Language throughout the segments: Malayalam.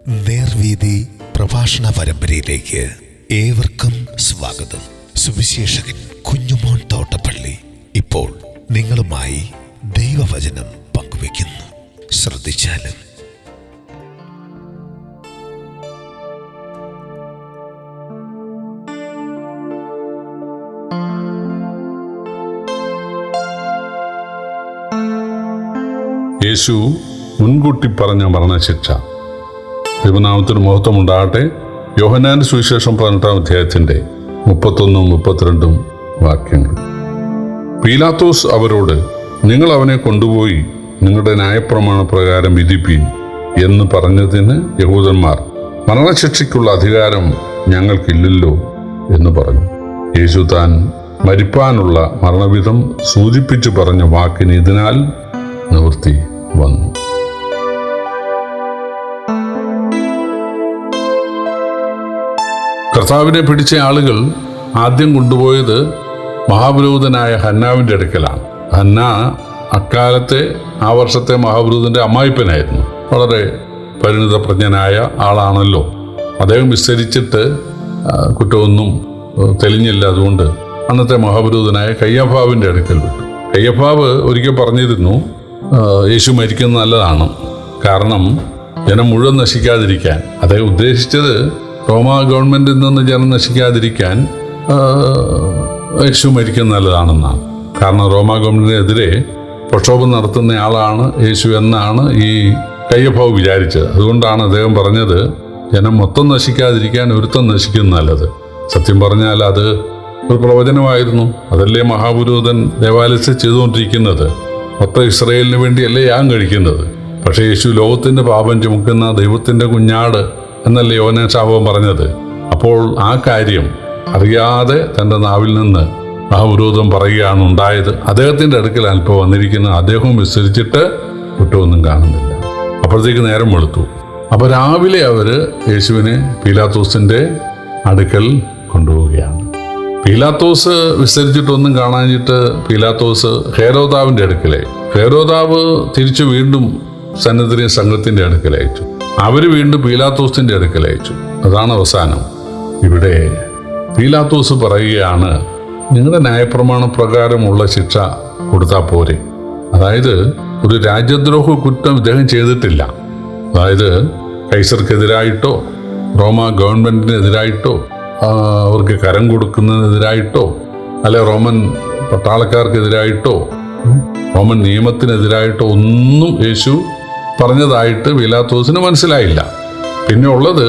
നേർവീതി പ്രഭാഷണ പരമ്പരയിലേക്ക് ഏവർക്കും സ്വാഗതം. സുവിശേഷകൻ കുഞ്ഞുമോൻ തോട്ടപ്പള്ളി ഇപ്പോൾ നിങ്ങളുമായി ദൈവവചനം പങ്കുവയ്ക്കുന്നു. ശ്രദ്ധിച്ചാലും. യേശു മുൻകൂട്ടി പറഞ്ഞ മരണശിക്ഷ. ദൈവനാമത്തിന് മഹത്വം ഉണ്ടാകട്ടെ. യോഹന്നാന്റെ സുവിശേഷം 18-ാം അധ്യായത്തിന്റെ 31-32 വാക്യങ്ങൾ. പീലാത്തോസ് അവരോട്, നിങ്ങൾ അവനെ കൊണ്ടുപോയി നിങ്ങളുടെ ന്യായപ്രമാണ പ്രകാരം വിധിപ്പീൻ എന്ന് പറഞ്ഞതിന് യഹൂദന്മാർ, മരണശിക്ഷയ്ക്കുള്ള അധികാരം ഞങ്ങൾക്കില്ലല്ലോ എന്ന് പറഞ്ഞു. യേശു താൻ മരിപ്പാനുള്ള മരണവിധം സൂചിപ്പിച്ചു പറഞ്ഞ വാക്കിന് ഇതിനാൽ നിവൃത്തി വന്നു. കർത്താവിനെ പിടിച്ച ആളുകൾ ആദ്യം കൊണ്ടുപോയത് മഹാപുരോഹിതനായ ഹന്നാവിൻ്റെ അടുക്കലാണ്. ഹന്ന അക്കാലത്തെ ആ വർഷത്തെ മഹാപുരോഹിതന്റെ അമ്മായിപ്പനായിരുന്നു. വളരെ പരിണിതപ്രജ്ഞനായ ആളാണല്ലോ. അദ്ദേഹം വിസ്തരിച്ചിട്ട് കുറ്റമൊന്നും തെളിഞ്ഞില്ല. അതുകൊണ്ട് അന്നത്തെ മഹാപുരോഹിതനായ കയ്യഫാവിൻ്റെ അടുക്കൽ വിട്ടു. കയ്യഫാവ് ഒരിക്കൽ പറഞ്ഞിരുന്നു, യേശു യേശു നല്ലതാണ്, കാരണം ജനം മുഴുവൻ നശിക്കാതിരിക്കാൻ. അദ്ദേഹം ഉദ്ദേശിച്ചത് റോമാ ഗവൺമെന്റിൽ നിന്ന് ജനം നശിക്കാതിരിക്കാൻ യേശു നല്ലതാണെന്നാണ്. കാരണം റോമാ ഗവൺമെന്റിനെതിരെ പ്രക്ഷോഭം നടത്തുന്ന ആളാണ് യേശു എന്നാണ് ഈ കയ്യഫാവ് വിചാരിച്ചത്. അതുകൊണ്ടാണ് അദ്ദേഹം പറഞ്ഞത്, ജനം മൊത്തം നശിക്കാതിരിക്കാൻ ഒരുത്തം നശിക്കുന്നത് നല്ലത്. സത്യം പറഞ്ഞാൽ അത് ഒരു പ്രവചനമായിരുന്നു. അതല്ലേ മഹാപുരോഹിതൻ ദേവാലയത്തിൽ ചെയ്തുകൊണ്ടിരിക്കുന്നത്. മൊത്തം ഇസ്രായേലിന് വേണ്ടിയല്ലേ യാഗം കഴിക്കുന്നത്. പക്ഷേ യേശു ലോകത്തിന്റെ പാപം ചുമക്കുന്ന ദൈവത്തിന്റെ കുഞ്ഞാട് എന്നല്ലേ യോഹന്നാൻ ശാപം പറഞ്ഞത്. അപ്പോൾ ആ കാര്യം അറിയാതെ തൻ്റെ നാവിൽ നിന്ന് മഹാപുരോഹിതൻ പറയുകയാണ് ഉണ്ടായത്. അദ്ദേഹത്തിന്റെ അടുക്കൽ അല്പം വന്നിരിക്കുന്ന അദ്ദേഹവും വിസ്തരിച്ചിട്ട് കുറ്റമൊന്നും കാണുന്നില്ല. അപ്പോഴത്തേക്ക് നേരം വെളുത്തു. അപ്പോൾ രാവിലെ അവര് യേശുവിനെ പീലാത്തോസിന്റെ അടുക്കൽ കൊണ്ടുപോവുകയാണ്. പീലാത്തോസ് വിസ്തരിച്ചിട്ടൊന്നും കാണാഞ്ഞിട്ട് പീലാത്തോസ് ഹേരോദാവിന്റെ അടുക്കലായി. ഹേരോദാവ് തിരിച്ചു വീണ്ടും സന്നദ്ധ സംഘത്തിന്റെ അടുക്കൽ അയച്ചു. അവര് വീണ്ടും പീലാത്തോസിന്റെ അടുക്കൽ അയച്ചു. അതാണ് അവസാനം. ഇവിടെ പീലാത്തോസ് പറയുകയാണ്, നിങ്ങളുടെ ന്യായപ്രമാണ പ്രകാരമുള്ള ശിക്ഷ കൊടുത്താൽ പോരെ. അതായത് ഒരു രാജ്യദ്രോഹ കുറ്റം ഇദ്ദേഹം ചെയ്തിട്ടില്ല. അതായത് കൈസർക്കെതിരായിട്ടോ റോമാ ഗവൺമെന്റിനെതിരായിട്ടോ അവർക്ക് കരം കൊടുക്കുന്നതിനെതിരായിട്ടോ അല്ലെ റോമൻ പട്ടാളക്കാർക്കെതിരായിട്ടോ റോമൻ നിയമത്തിനെതിരായിട്ടോ ഒന്നും യേശു പറഞ്ഞതായിട്ട് പീലാത്തോസിന് മനസ്സിലായില്ല. പിന്നെ ഉള്ളത്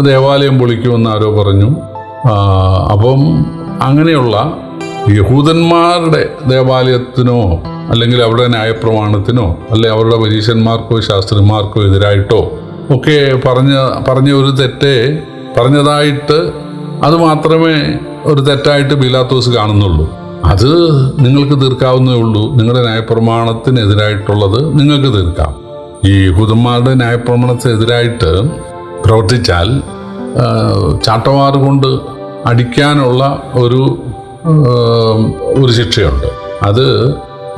ദേവാലയം പൊളിക്കുമെന്ന് ആരോ പറഞ്ഞു. അപ്പം അങ്ങനെയുള്ള യഹൂദന്മാരുടെ ദേവാലയത്തിനോ അല്ലെങ്കിൽ അവരുടെ ന്യായപ്രമാണത്തിനോ അല്ലെ അവരുടെ പരീശന്മാർക്കോ ശാസ്ത്രിമാർക്കോ എതിരായിട്ടോ ഒക്കെ പറഞ്ഞ ഒരു തെറ്റേ പറഞ്ഞതായിട്ട് അത് മാത്രമേ ഒരു തെറ്റായിട്ട് പീലാത്തോസ് കാണുന്നുള്ളൂ. അത് നിങ്ങൾക്ക് തീർക്കാവുന്നേ ഉള്ളൂ. നിങ്ങളുടെ ന്യായപ്രമാണത്തിനെതിരായിട്ടുള്ളത് നിങ്ങൾക്ക് തീർക്കാം. ഈ യഹൂദന്മാരുടെ ന്യായപ്രമാണത്തിനെതിരായിട്ട് പ്രവർത്തിച്ചാൽ ചാട്ടവാറ് കൊണ്ട് അടിക്കാനുള്ള ഒരു ശിക്ഷയുണ്ട്. അത്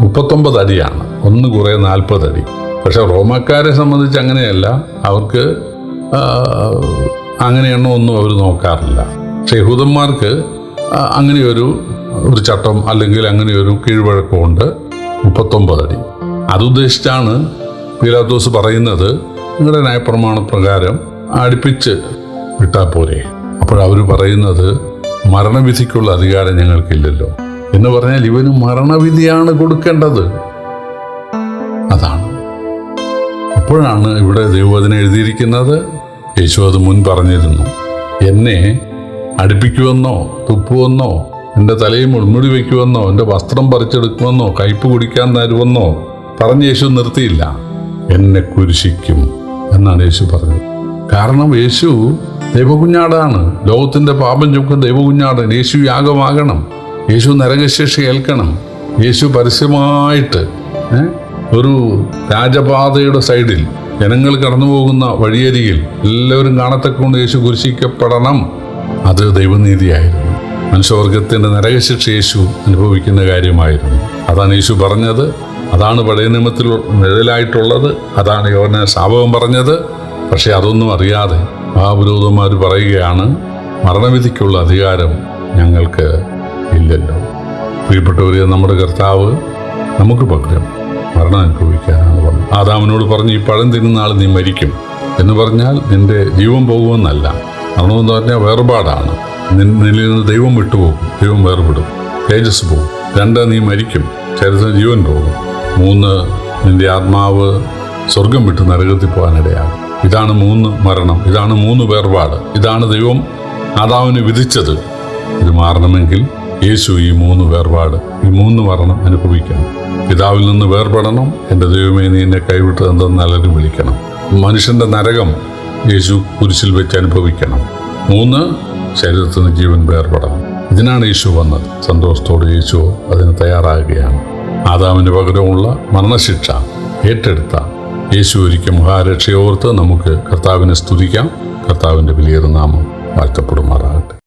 39 അടിയാണ്. 1 കുറേ 40 അടി. പക്ഷെ റോമാക്കാരെ സംബന്ധിച്ച് അങ്ങനെയല്ല. അവർക്ക് അങ്ങനെയെണ്ണോ ഒന്നും അവർ നോക്കാറില്ല. പക്ഷെ യഹൂദന്മാർക്ക് അങ്ങനെയൊരു ചട്ടം അല്ലെങ്കിൽ അങ്ങനെയൊരു കീഴ്വഴക്കമുണ്ട്. 39 അടി. അതുദ്ദേശിച്ചാണ് പീലാത്തോസ് പറയുന്നത്, നിങ്ങളുടെ ന്യായപ്രമാണ പ്രകാരം അടുപ്പിച്ച് വിട്ടാൽ പോരെ. അപ്പോഴവർ പറയുന്നത്, മരണവിധിക്കുള്ള അധികാരം ഞങ്ങൾക്കില്ലല്ലോ എന്ന് പറഞ്ഞാൽ ഇവന് മരണവിധിയാണ് കൊടുക്കേണ്ടത്. അതാണ്. അപ്പോഴാണ് ഇവിടെ ദൈവവചനം എഴുതിയിരിക്കുന്നത്. യേശു അത് മുൻ പറഞ്ഞിരുന്നു. എന്നെ അടുപ്പിക്കുമെന്നോ തുപ്പുവെന്നോ എൻ്റെ തലയിൽ മുൾമുടി വയ്ക്കുമെന്നോ എൻ്റെ വസ്ത്രം പറിച്ചെടുക്കുമെന്നോ കയ്പ് കുടിക്കാൻ തരുമെന്നോ പറഞ്ഞ് യേശു നിർത്തിയില്ല. എന്നെ കുരിശിക്കും എന്നാണ് യേശു പറഞ്ഞത്. കാരണം യേശു ദൈവകുഞ്ഞാടാണ്. ലോകത്തിന്റെ പാപം ചുമക്കുന്ന ദൈവകുഞ്ഞാട്. യേശു യാഗമാകണം. യേശു നരകശിക്ഷ ഏൽക്കണം. യേശു പരസ്യമായിട്ട് ഒരു രാജപാതയുടെ സൈഡിൽ ജനങ്ങൾ കടന്നു പോകുന്ന വഴിയരികിൽ എല്ലാവരും കാണത്തക്കൊണ്ട് യേശു കുരിശിക്കപ്പെടണം. അത് ദൈവനീതിയായിരുന്നു. മനുഷ്യവർഗത്തിന്റെ നരകശിക്ഷ യേശു അനുഭവിക്കുന്ന കാര്യമായിരുന്നു. അതാണ് യേശു പറഞ്ഞത്. അതാണ് പഴയ നിയമത്തിൽ നിഴലായിട്ടുള്ളത്. അതാണ് യോഹന്നാൻ ശാപം പറഞ്ഞത്. പക്ഷെ അതൊന്നും അറിയാതെ മഹാപുരോഹിതന്മാർ പറയുകയാണ്, മരണവിധിക്കുള്ള അധികാരം ഞങ്ങൾക്ക് ഇല്ലല്ലോ. പ്രിയപ്പെട്ടവരെ, നമ്മുടെ കർത്താവ് നമുക്ക് പകരം മരണം അനുഭവിക്കാനാണ് പറഞ്ഞത്. ആദാമിനോട് പറഞ്ഞു, ഈ പഴം തിന്നുന്ന ആൾ നീ മരിക്കും എന്ന് പറഞ്ഞാൽ നിന്റെ ജീവൻ പോകുമെന്നല്ല. മരണമെന്ന് പറഞ്ഞാൽ വേർപാടാണ്. നിന്നിൽ നിന്ന് ദൈവം വിട്ടുപോകും, ദൈവം വേർപെടും, തേജസ് പോകും. 2, നീ മരിക്കും, ശരീരത്തിന് ജീവൻ പോകും. 3, നിന്റെ ആത്മാവ് സ്വർഗം വിട്ട് നരകത്തിൽ പോകാനിടയാകും. ഇതാണ് 3 മരണം, ഇതാണ് 3 വേർപാട്. ഇതാണ് ദൈവം ആദാമിന് വിധിച്ചത്. ഇത് മാറണമെങ്കിൽ യേശു ഈ 3 വേർപാട്, ഈ 3 മരണം അനുഭവിക്കണം. പിതാവിൽ നിന്ന് വേർപെടണം, എൻ്റെ ദൈവമേ നീ എന്നെ കൈവിട്ടത് എന്തെന്ന് എല്ലാവരും വിളിക്കണം. മനുഷ്യൻ്റെ നരകം യേശു കുരിശിൽ വെച്ച് അനുഭവിക്കണം. 3, ശരീരത്തിൽ നിന്ന് ജീവൻ വേർപെടണം. ഇതിനാണ് യേശു വന്നത്. സന്തോഷത്തോടെ യേശു അതിന് തയ്യാറാകുകയാണ്. ആദാമിന് പകരമുള്ള മരണശിക്ഷ ഏറ്റെടുത്ത യേശു ഒരിക്കൽ മഹാരക്ഷയോർത്ത് നമുക്ക് കർത്താവിനെ സ്തുതിക്കാം. കർത്താവിൻ്റെ വലിയ നാമം വാഴ്ത്തപ്പെടുമാറാകട്ടെ.